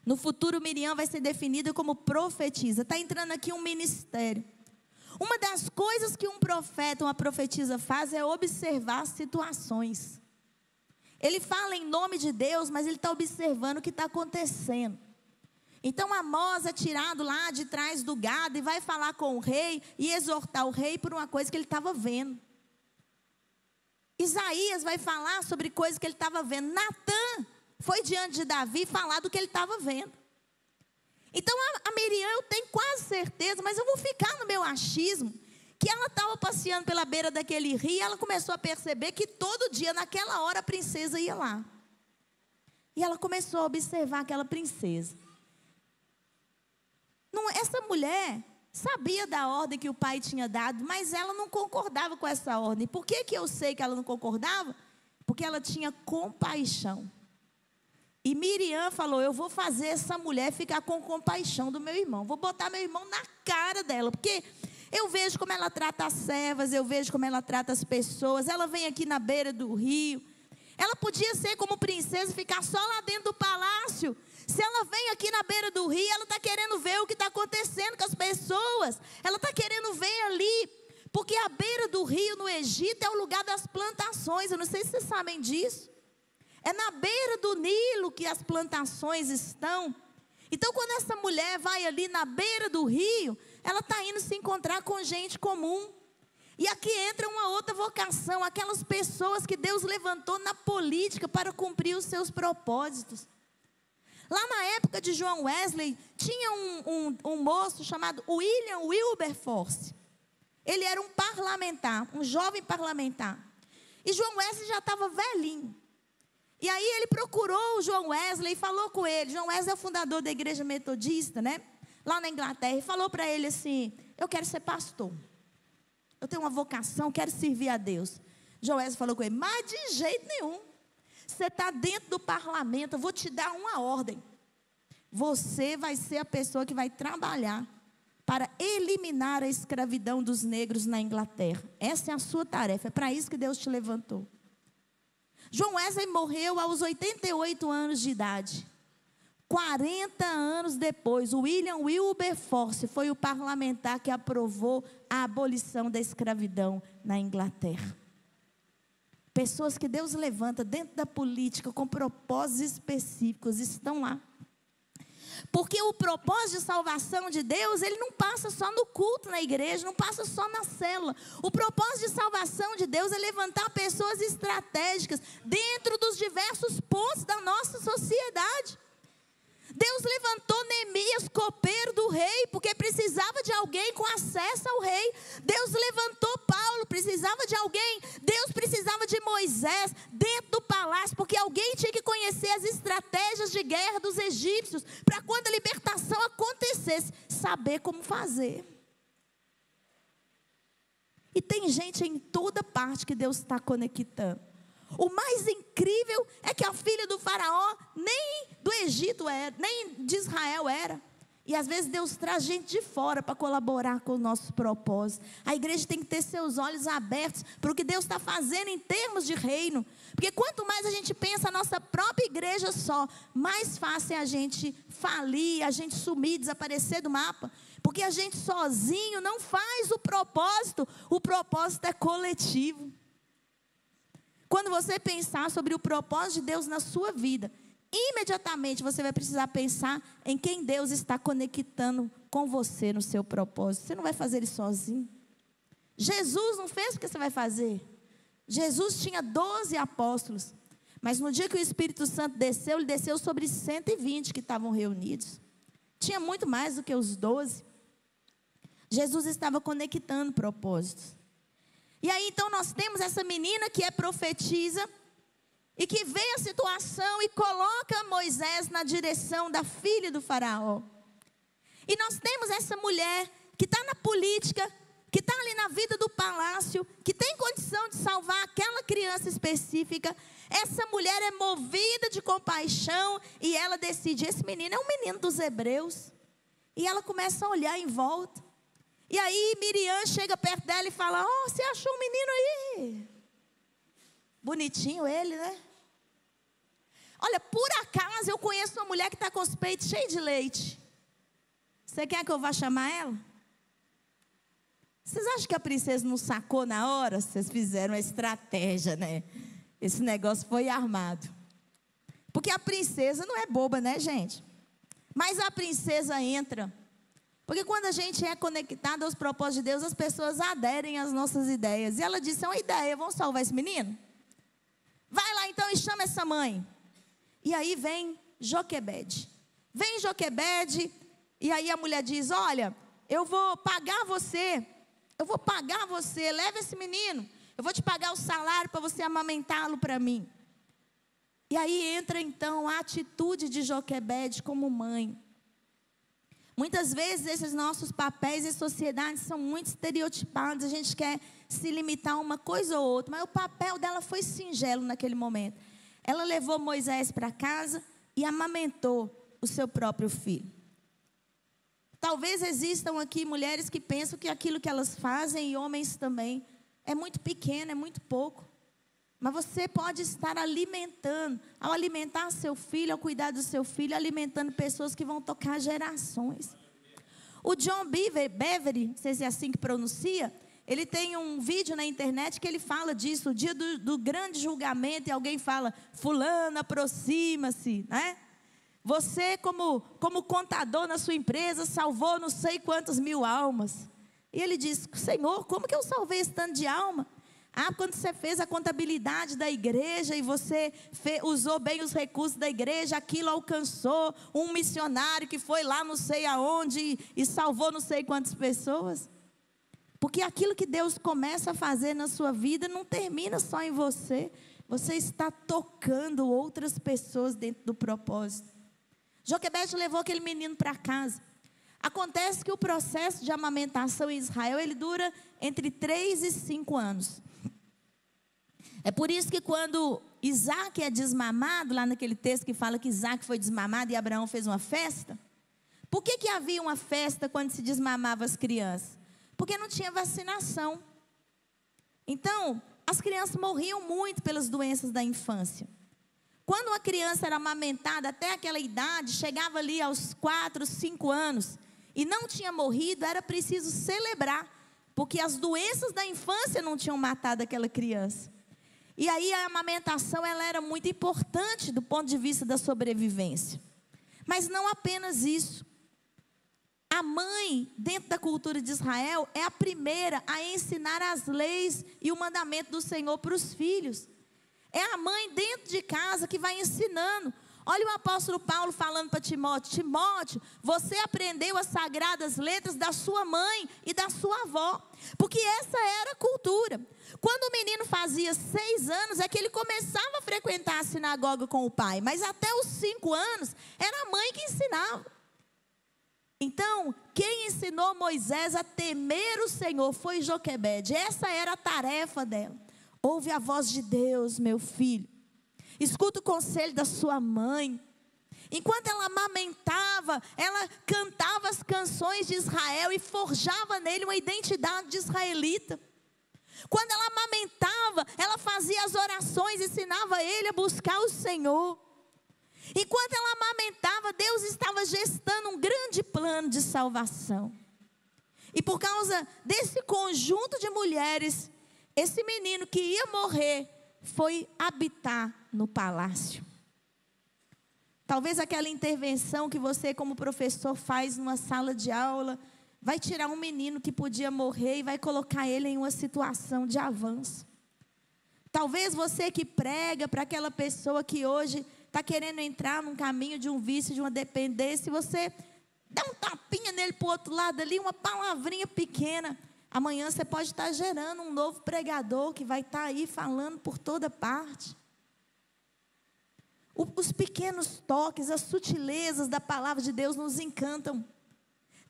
S2: No futuro Miriam vai ser definida como profetisa. Está entrando aqui um ministério. Uma das coisas que um profeta, uma profetisa faz é observar situações. Ele fala em nome de Deus, mas ele está observando o que está acontecendo. Então Amós é tirado lá de trás do gado e vai falar com o rei e exortar o rei por uma coisa que ele estava vendo. Isaías vai falar sobre coisas que ele estava vendo. Natã foi diante de Davi falar do que ele estava vendo. Então a Miriam, eu tenho quase certeza, mas eu vou ficar no meu achismo, que ela estava passeando pela beira daquele rio e ela começou a perceber que todo dia, naquela hora, a princesa ia lá. E ela começou a observar aquela princesa. Não, essa mulher, sabia da ordem que o pai tinha dado, mas ela não concordava com essa ordem. Por que que eu sei que ela não concordava? Porque ela tinha compaixão. E Miriam falou, eu vou fazer essa mulher ficar com compaixão do meu irmão. Vou botar meu irmão na cara dela, porque eu vejo como ela trata as servas, eu vejo como ela trata as pessoas. Ela vem aqui na beira do rio. Ela podia ser como princesa, ficar só lá dentro do palácio. Se ela vem aqui na beira do rio, ela está querendo ver o que está acontecendo com as pessoas. Ela está querendo ver ali. Porque a beira do rio no Egito é o lugar das plantações. Eu não sei se vocês sabem disso. É na beira do Nilo que as plantações estão. Então, quando essa mulher vai ali na beira do rio, ela está indo se encontrar com gente comum. E aqui entra uma outra vocação, aquelas pessoas que Deus levantou na política para cumprir os seus propósitos. Lá na época de John Wesley, tinha um moço chamado William Wilberforce. Ele era um parlamentar, um jovem parlamentar. E John Wesley já estava velhinho. E aí ele procurou o John Wesley e falou com ele. John Wesley é o fundador da igreja metodista, né? Lá na Inglaterra. E falou para ele assim, eu quero ser pastor. Eu tenho uma vocação, quero servir a Deus. John Wesley falou com ele, mas de jeito nenhum. Você está dentro do parlamento, eu vou te dar uma ordem. Você vai ser a pessoa que vai trabalhar para eliminar a escravidão dos negros na Inglaterra. Essa é a sua tarefa, é para isso que Deus te levantou. John Wesley morreu aos 88 anos de idade. 40 anos depois, o William Wilberforce foi o parlamentar que aprovou a abolição da escravidão na Inglaterra. Pessoas que Deus levanta dentro da política com propósitos específicos estão lá. Porque o propósito de salvação de Deus, ele não passa só no culto na igreja, não passa só na célula. O propósito de salvação de Deus é levantar pessoas estratégicas dentro dos diversos pontos da nossa sociedade. Deus levantou Neemias, copeiro do rei, porque precisava de alguém com acesso ao rei. Deus levantou Paulo, precisava de alguém. Deus precisava de Moisés dentro do palácio, porque alguém tinha que conhecer as estratégias de guerra dos egípcios, para quando a libertação acontecesse, saber como fazer. E tem gente em toda parte que Deus está conectando. O mais incrível é que a filha do faraó nem do Egito era, nem de Israel era. E às vezes Deus traz gente de fora para colaborar com os nossos propósitos. A igreja tem que ter seus olhos abertos para o que Deus está fazendo em termos de reino. Porque quanto mais a gente pensa a nossa própria igreja só, mais fácil é a gente falir, a gente sumir, desaparecer do mapa. Porque a gente sozinho não faz o propósito é coletivo. Quando você pensar sobre o propósito de Deus na sua vida, imediatamente você vai precisar pensar em quem Deus está conectando com você no seu propósito. Você não vai fazer ele sozinho. Jesus não fez o que você vai fazer. Jesus tinha 12 apóstolos. Mas no dia que o Espírito Santo desceu, ele desceu sobre 120 que estavam reunidos. Tinha muito mais do que os 12. Jesus estava conectando propósitos. E aí então nós temos essa menina que é profetisa e que vê a situação e coloca Moisés na direção da filha do faraó. E nós temos essa mulher que está na política, que está ali na vida do palácio, que tem condição de salvar aquela criança específica. Essa mulher é movida de compaixão e ela decide, esse menino é um menino dos hebreus. E ela começa a olhar em volta. E aí Miriam chega perto dela e fala, oh, você achou um menino aí? Bonitinho ele, né? Olha, por acaso eu conheço uma mulher que está com os peitos cheios de leite. Você quer que eu vá chamar ela? Vocês acham que a princesa não sacou na hora? Vocês fizeram uma estratégia, né? Esse negócio foi armado. Porque a princesa não é boba, né, gente? Mas a princesa entra. Porque quando a gente é conectado aos propósitos de Deus, as pessoas aderem às nossas ideias. E ela disse, é uma ideia, vamos salvar esse menino? Vai lá então e chama essa mãe. E aí vem Joquebede. Vem Joquebede, e aí a mulher diz, olha, eu vou pagar você, leva esse menino. Eu vou te pagar o salário para você amamentá-lo para mim. E aí entra então a atitude de Joquebede como mãe. Muitas vezes esses nossos papéis em sociedade são muito estereotipados, a gente quer se limitar a uma coisa ou outra, mas o papel dela foi singelo naquele momento. Ela levou Moisés para casa e amamentou o seu próprio filho. Talvez existam aqui mulheres que pensam que aquilo que elas fazem, e homens também, é muito pequeno, é muito pouco. Mas você pode estar alimentando, ao alimentar seu filho, ao cuidar do seu filho, alimentando pessoas que vão tocar gerações. O John Bevere, não sei se é assim que pronuncia, ele tem um vídeo na internet que ele fala disso, o dia do grande julgamento, e alguém fala, fulano, aproxima-se, né? Você, como contador na sua empresa, salvou não sei quantas mil almas. E ele diz, Senhor, como que eu salvei esse tanto de alma? Ah, quando você fez a contabilidade da igreja e você usou bem os recursos da igreja, aquilo alcançou um missionário que foi lá não sei aonde e salvou não sei quantas pessoas. Porque aquilo que Deus começa a fazer na sua vida não termina só em você. Você está tocando outras pessoas dentro do propósito. Joquebede levou aquele menino para casa. Acontece que o processo de amamentação em Israel, ele dura entre 3 e 5 anos. É por isso que quando Isaac é desmamado, lá naquele texto que fala que Isaac foi desmamado e Abraão fez uma festa. Por que havia uma festa quando se desmamava as crianças? Porque não tinha vacinação. Então, as crianças morriam muito pelas doenças da infância. Quando uma criança era amamentada até aquela idade, chegava ali aos 4, 5 anos, e não tinha morrido, era preciso celebrar, porque as doenças da infância não tinham matado aquela criança. E aí a amamentação, ela era muito importante do ponto de vista da sobrevivência. Mas não apenas isso. A mãe, dentro da cultura de Israel, é a primeira a ensinar as leis e o mandamento do Senhor para os filhos. É a mãe dentro de casa que vai ensinando. Olha o apóstolo Paulo falando para Timóteo. Timóteo, você aprendeu as sagradas letras da sua mãe e da sua avó. Porque essa era a cultura. Quando o menino fazia 6 anos, é que ele começava a frequentar a sinagoga com o pai. Mas até os 5 anos, era a mãe que ensinava. Então, quem ensinou Moisés a temer o Senhor foi Joquebede. Essa era a tarefa dela. Ouve a voz de Deus, meu filho. Escuta o conselho da sua mãe. Enquanto ela amamentava, ela cantava as canções de Israel e forjava nele uma identidade de israelita. Quando ela amamentava, ela fazia as orações, ensinava ele a buscar o Senhor. Enquanto ela amamentava, Deus estava gestando um grande plano de salvação. E por causa desse conjunto de mulheres, esse menino que ia morrer foi habitar no palácio. Talvez aquela intervenção que você como professor faz numa sala de aula, vai tirar um menino que podia morrer e vai colocar ele em uma situação de avanço. Talvez você que prega para aquela pessoa que hoje está querendo entrar num caminho de um vício, de uma dependência, e você dá um tapinha nele para o outro lado ali, uma palavrinha pequena. Amanhã você pode estar gerando um novo pregador que vai estar aí falando por toda parte. Os pequenos toques, as sutilezas da palavra de Deus nos encantam.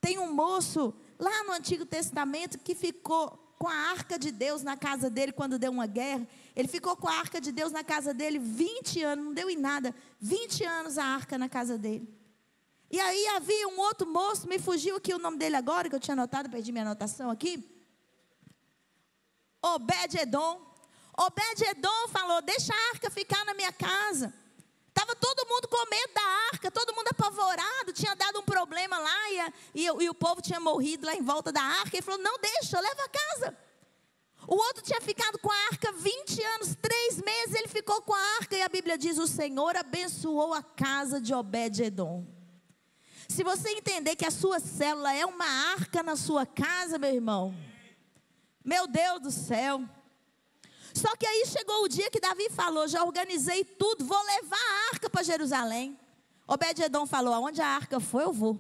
S2: Tem um moço lá no Antigo Testamento que ficou com a arca de Deus na casa dele quando deu uma guerra. Ele ficou com a arca de Deus na casa dele 20 anos, não deu em nada. 20 anos a arca na casa dele. E aí havia um outro moço, me fugiu aqui o nome dele agora, que eu tinha anotado, perdi minha anotação aqui. Obed-edom. Obed-edom falou, deixa a arca ficar na minha casa. Estava todo mundo com medo da arca, todo mundo apavorado, tinha dado um problema lá e o povo tinha morrido lá em volta da arca. Ele falou, não deixa, leva a casa. O outro tinha ficado com a arca 20 anos, 3 meses ele ficou com a arca. E a Bíblia diz, o Senhor abençoou a casa de Obed-edom. Se você entender que a sua célula é uma arca na sua casa, meu irmão, meu Deus do céu. Só que aí chegou o dia que Davi falou, já organizei tudo, vou levar a arca para Jerusalém. Obed-edom falou, aonde a arca foi, eu vou.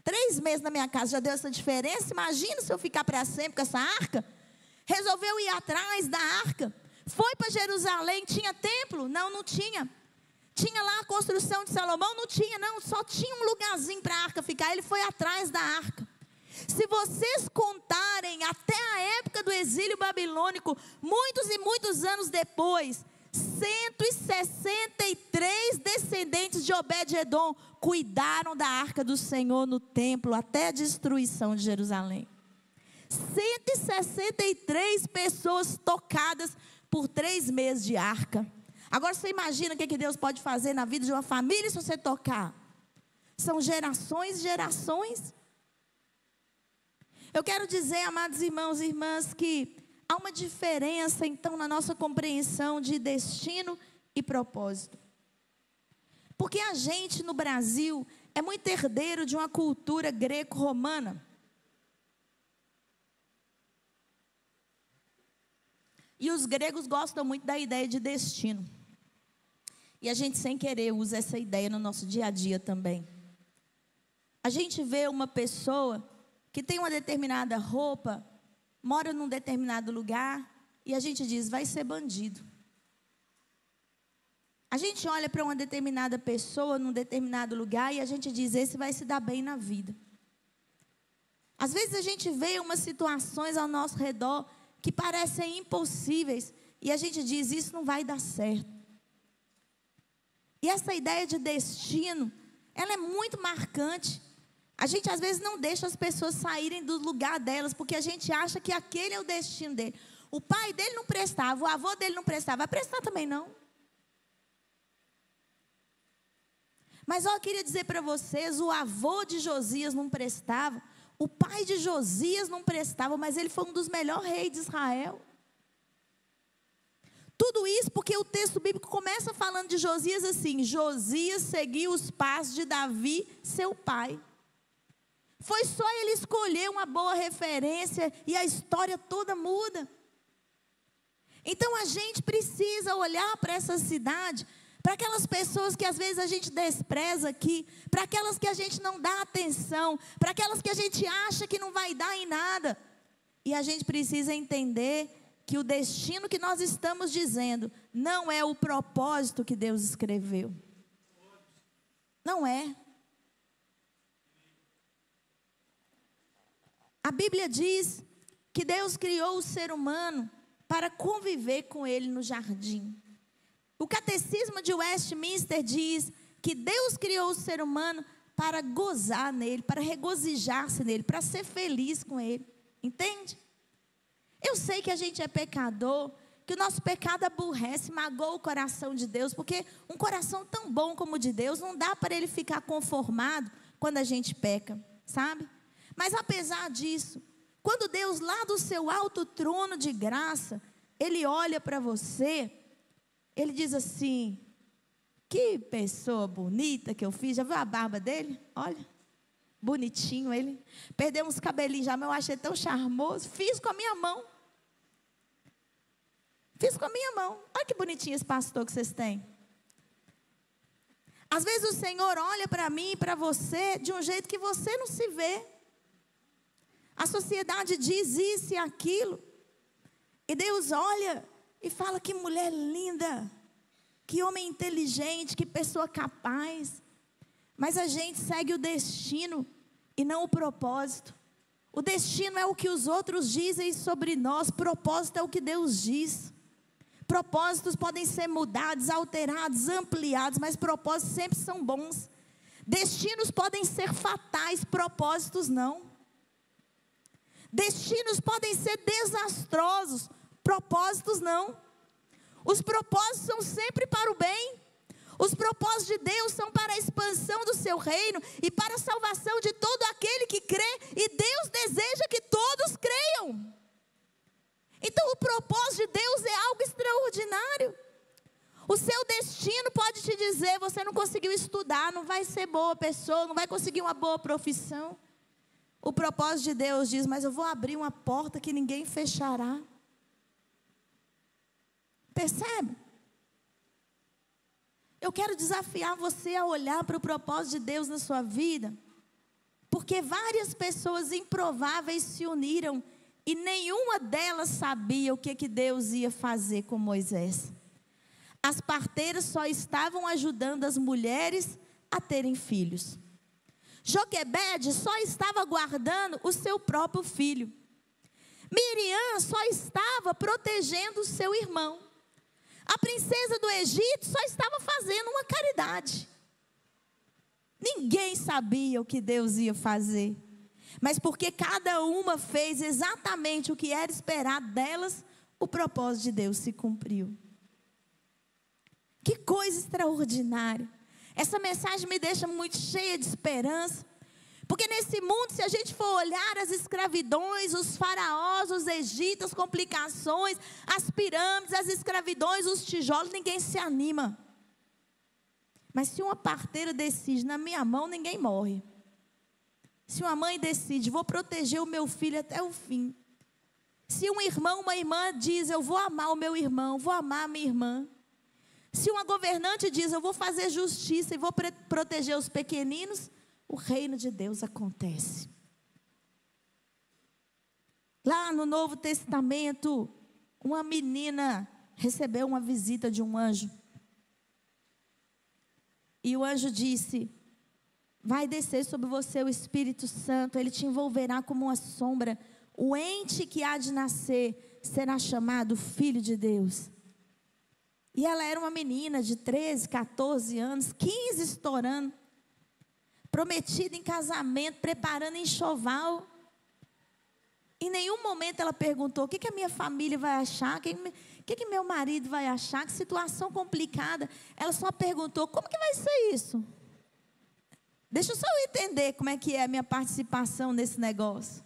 S2: 3 meses na minha casa já deu essa diferença, imagina se eu ficar para sempre com essa arca. Resolveu ir atrás da arca, foi para Jerusalém, tinha templo? Não, não tinha. Tinha lá a construção de Salomão? Não tinha, não. Só tinha um lugarzinho para a arca ficar. Ele foi atrás da arca. Se vocês contarem até a época do exílio babilônico, muitos e muitos anos depois, 163 descendentes de Obed-edom cuidaram da arca do Senhor no templo até a destruição de Jerusalém. 163 pessoas tocadas por 3 meses de arca. Agora você imagina o que Deus pode fazer na vida de uma família se você tocar. São gerações e gerações. Eu quero dizer, amados irmãos e irmãs, que há uma diferença então na nossa compreensão de destino e propósito. Porque a gente no Brasil é muito herdeiro de uma cultura greco-romana. E os gregos gostam muito da ideia de destino. E a gente, sem querer, usa essa ideia no nosso dia a dia também. A gente vê uma pessoa que tem uma determinada roupa, mora num determinado lugar, e a gente diz, vai ser bandido. A gente olha para uma determinada pessoa, num determinado lugar, e a gente diz, esse vai se dar bem na vida. Às vezes a gente vê umas situações ao nosso redor que parecem impossíveis, e a gente diz, isso não vai dar certo. E essa ideia de destino, ela é muito marcante. A gente às vezes não deixa as pessoas saírem do lugar delas, porque a gente acha que aquele é o destino dele. O pai dele não prestava, o avô dele não prestava, vai prestar também não. Mas eu queria dizer para vocês, o avô de Josias não prestava, o pai de Josias não prestava, mas ele foi um dos melhores reis de Israel. Tudo isso porque o texto bíblico começa falando de Josias assim, Josias seguiu os passos de Davi, seu pai. Foi só ele escolher uma boa referência e a história toda muda. Então a gente precisa olhar para essa cidade, para aquelas pessoas que às vezes a gente despreza aqui, para aquelas que a gente não dá atenção, para aquelas que a gente acha que não vai dar em nada. E a gente precisa entender que o destino que nós estamos dizendo não é o propósito que Deus escreveu. Não é. A Bíblia diz que Deus criou o ser humano para conviver com ele no jardim. O Catecismo de Westminster diz que Deus criou o ser humano para gozar nele, para regozijar-se nele, para ser feliz com ele. Entende? Eu sei que a gente é pecador, que o nosso pecado aborrece, magoa o coração de Deus, porque um coração tão bom como o de Deus, não dá para ele ficar conformado quando a gente peca, sabe? Mas apesar disso, quando Deus lá do seu alto trono de graça, Ele olha para você, Ele diz assim, que pessoa bonita que eu fiz, já viu a barba dele? Olha, bonitinho ele, perdeu uns cabelinhos já, mas eu achei tão charmoso, fiz com a minha mão. Fiz com a minha mão, olha que bonitinho esse pastor que vocês têm. Às vezes o Senhor olha para mim e para você de um jeito que você não se vê. A sociedade diz isso e aquilo. E Deus olha e fala, que mulher linda, que homem inteligente, que pessoa capaz. Mas a gente segue o destino e não o propósito. O destino é o que os outros dizem sobre nós, propósito é o que Deus diz. Propósitos podem ser mudados, alterados, ampliados, mas propósitos sempre são bons. Destinos podem ser fatais, propósitos não. Destinos podem ser desastrosos, propósitos não. Os propósitos são sempre para o bem. Os propósitos de Deus são para a expansão do seu reino e para a salvação de todo aquele que crê. E Deus deseja que todos creiam. Então o propósito de Deus é algo extraordinário. O seu destino pode te dizer, você não conseguiu estudar, não vai ser boa pessoa, não vai conseguir uma boa profissão. O propósito de Deus diz, mas eu vou abrir uma porta que ninguém fechará. Percebe? Eu quero desafiar você a olhar para o propósito de Deus na sua vida, porque várias pessoas improváveis se uniram e nenhuma delas sabia o que Deus ia fazer com Moisés. As parteiras só estavam ajudando as mulheres a terem filhos. Joquebede só estava guardando o seu próprio filho. Miriam só estava protegendo o seu irmão. A princesa do Egito só estava fazendo uma caridade. Ninguém sabia o que Deus ia fazer. Mas porque cada uma fez exatamente o que era esperado delas, o propósito de Deus se cumpriu. Que coisa extraordinária. Essa mensagem me deixa muito cheia de esperança. Porque nesse mundo, se a gente for olhar as escravidões, os faraós, os egípcios, as complicações, as pirâmides, as escravidões, os tijolos, ninguém se anima. Mas se uma parteira decide, na minha mão ninguém morre. Se uma mãe decide, vou proteger o meu filho até o fim. Se um irmão, uma irmã diz, eu vou amar o meu irmão, vou amar a minha irmã. Se uma governante diz, eu vou fazer justiça e vou proteger os pequeninos, o reino de Deus acontece. Lá no Novo Testamento, uma menina recebeu uma visita de um anjo. E o anjo disse, vai descer sobre você o Espírito Santo, ele te envolverá como uma sombra. O ente que há de nascer será chamado Filho de Deus. E ela era uma menina de 13, 14 anos, 15 estourando. Prometida em casamento, preparando enxoval. Em nenhum momento ela perguntou, o que a minha família vai achar? O que meu marido vai achar? Que situação complicada. Ela só perguntou, como que vai ser isso? Deixa eu só entender como é que é a minha participação nesse negócio.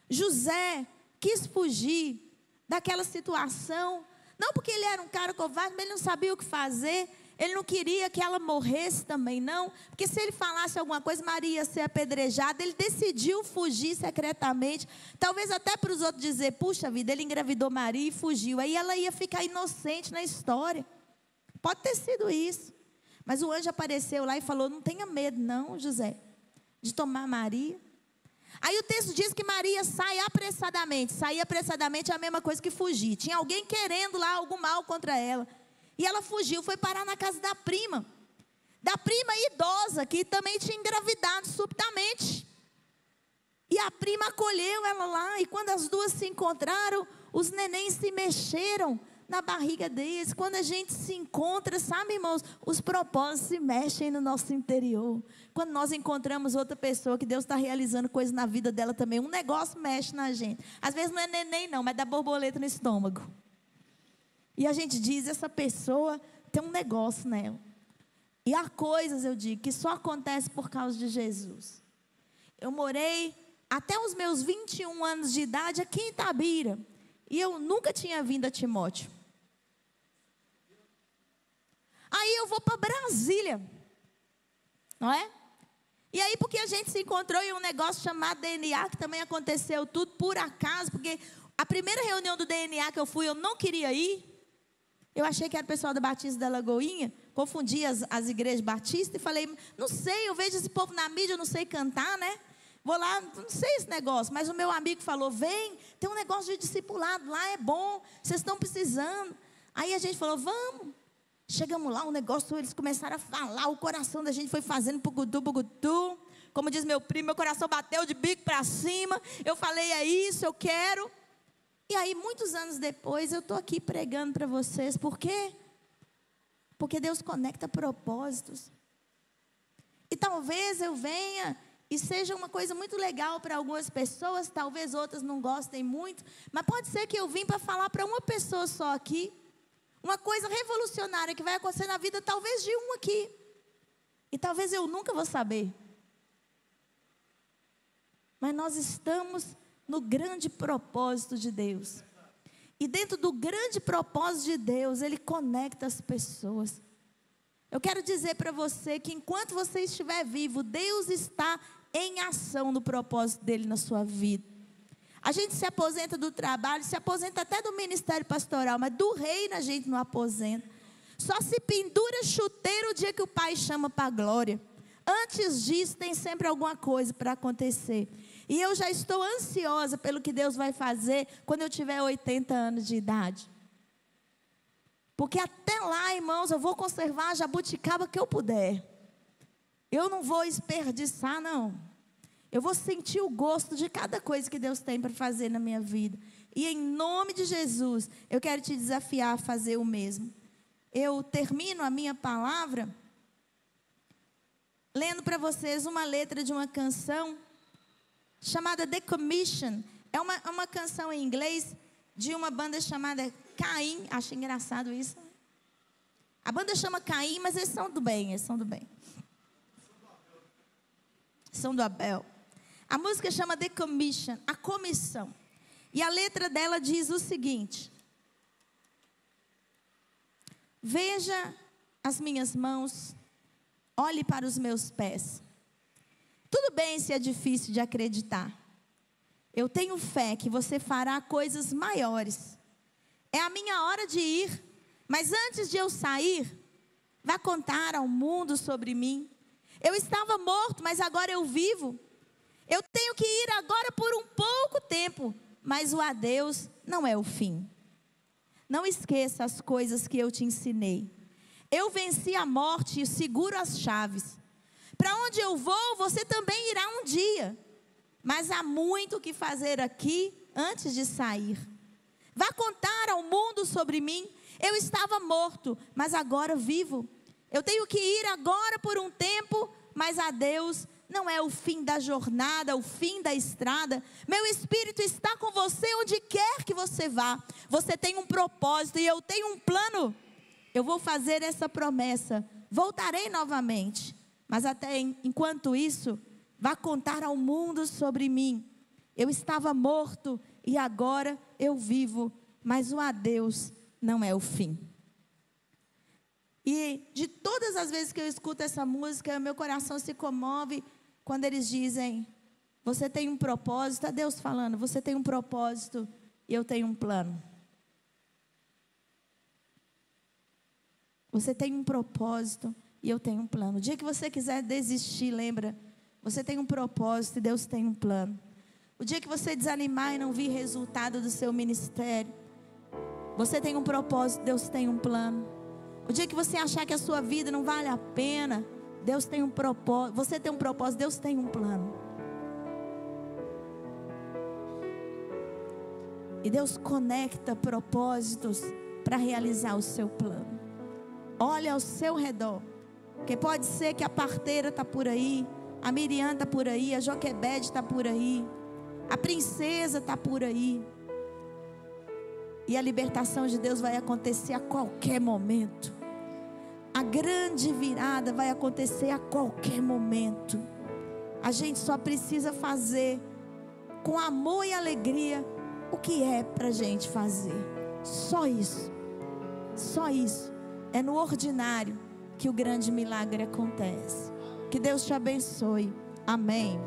S2: José quis fugir daquela situação, não porque ele era um cara covarde, mas ele não sabia o que fazer. Ele não queria que ela morresse também, não. Porque se ele falasse alguma coisa, Maria ia ser apedrejada. Ele decidiu fugir secretamente. Talvez até para os outros dizer, puxa vida, ele engravidou Maria e fugiu. Aí ela ia ficar inocente na história. Pode ter sido isso. Mas o anjo apareceu lá e falou, não tenha medo não, José, de tomar Maria. Aí o texto diz que Maria sai apressadamente. Sair apressadamente é a mesma coisa que fugir. Tinha alguém querendo lá algum mal contra ela. E ela fugiu, foi parar na casa da prima idosa, que também tinha engravidado subitamente. E a prima acolheu ela lá, e quando as duas se encontraram, os nenéns se mexeram na barriga deles. Quando a gente se encontra, sabe, irmãos, os propósitos se mexem no nosso interior. Quando nós encontramos outra pessoa que Deus está realizando coisas na vida dela também, um negócio mexe na gente. Às vezes não é neném não, mas dá borboleta no estômago. E a gente diz, essa pessoa tem um negócio nela. E há coisas, eu digo, que só acontece por causa de Jesus. Eu morei até os meus 21 anos de idade aqui em Itabira. E eu nunca tinha vindo a Timóteo. Aí eu vou para Brasília. Não é? E aí porque a gente se encontrou em um negócio chamado DNA, que também aconteceu tudo por acaso. Porque a primeira reunião do DNA que eu fui, eu não queria ir. Eu achei que era o pessoal da Batista da Lagoinha, confundi as igrejas batistas e falei, não sei, eu vejo esse povo na mídia, eu não sei cantar, né? Vou lá, não sei esse negócio, mas o meu amigo falou, vem, tem um negócio de discipulado lá, é bom, vocês estão precisando. Aí a gente falou, vamos. Chegamos lá, o negócio, eles começaram a falar, o coração da gente foi fazendo pugudu, pugudu. Como diz meu primo, meu coração bateu de bico para cima. Eu falei, é isso, eu quero. E aí, muitos anos depois, eu estou aqui pregando para vocês. Por quê? Porque Deus conecta propósitos. E talvez eu venha e seja uma coisa muito legal para algumas pessoas, talvez outras não gostem muito, mas pode ser que eu vim para falar para uma pessoa só aqui, uma coisa revolucionária que vai acontecer na vida talvez de um aqui. E talvez eu nunca vou saber. Mas nós estamos no grande propósito de Deus. E dentro do grande propósito de Deus, Ele conecta as pessoas. Eu quero dizer para você que enquanto você estiver vivo, Deus está em ação no propósito dEle na sua vida. A gente se aposenta do trabalho, se aposenta até do ministério pastoral, mas do reino a gente não aposenta. Só se pendura chuteiro o dia que o Pai chama para a glória. Antes disso, tem sempre alguma coisa para acontecer. E eu já estou ansiosa pelo que Deus vai fazer quando eu tiver 80 anos de idade. Porque até lá, irmãos, eu vou conservar a jabuticaba que eu puder. Eu não vou desperdiçar, não. Eu vou sentir o gosto de cada coisa que Deus tem para fazer na minha vida. E em nome de Jesus, eu quero te desafiar a fazer o mesmo. Eu termino a minha palavra lendo para vocês uma letra de uma canção chamada The Commission. É uma canção em inglês de uma banda chamada Caim. Acho engraçado isso. A banda chama Caim, mas eles são do bem, São do Abel. A música chama The Commission, a comissão. E a letra dela diz o seguinte: veja as minhas mãos, olhe para os meus pés. Tudo bem se é difícil de acreditar. Eu tenho fé que você fará coisas maiores. É a minha hora de ir, mas antes de eu sair, vá contar ao mundo sobre mim. Eu estava morto, mas agora eu vivo. Eu tenho que ir agora por um pouco tempo, mas o adeus não é o fim. Não esqueça as coisas que eu te ensinei. Eu venci a morte e seguro as chaves. Para onde eu vou, você também irá um dia. Mas há muito o que fazer aqui antes de sair. Vá contar ao mundo sobre mim. Eu estava morto, mas agora vivo. Eu tenho que ir agora por um tempo, mas adeus não é o fim da jornada, o fim da estrada. Meu Espírito está com você onde quer que você vá. Você tem um propósito e eu tenho um plano. Eu vou fazer essa promessa. Voltarei novamente. Mas até enquanto isso, vá contar ao mundo sobre mim. Eu estava morto e agora eu vivo. Mas o adeus não é o fim. E de todas as vezes que eu escuto essa música, meu coração se comove quando eles dizem: você tem um propósito. É Deus falando: você tem um propósito e eu tenho um plano. Você tem um propósito e eu tenho um plano. O dia que você quiser desistir, lembra, você tem um propósito e Deus tem um plano. O dia que você desanimar e não vir resultado do seu ministério, você tem um propósito, Deus tem um plano. O dia que você achar que a sua vida não vale a pena, Deus tem um propósito. Você tem um propósito, Deus tem um plano. E Deus conecta propósitos para realizar o seu plano. Olha ao seu redor. Porque pode ser que a parteira está por aí, a Miriam está por aí, a Joquebede está por aí, a princesa está por aí. E a libertação de Deus vai acontecer a qualquer momento. A grande virada vai acontecer a qualquer momento. A gente só precisa fazer com amor e alegria o que é para a gente fazer. Só isso. Só isso. É no ordinário que o grande milagre acontece. Que Deus te abençoe. Amém.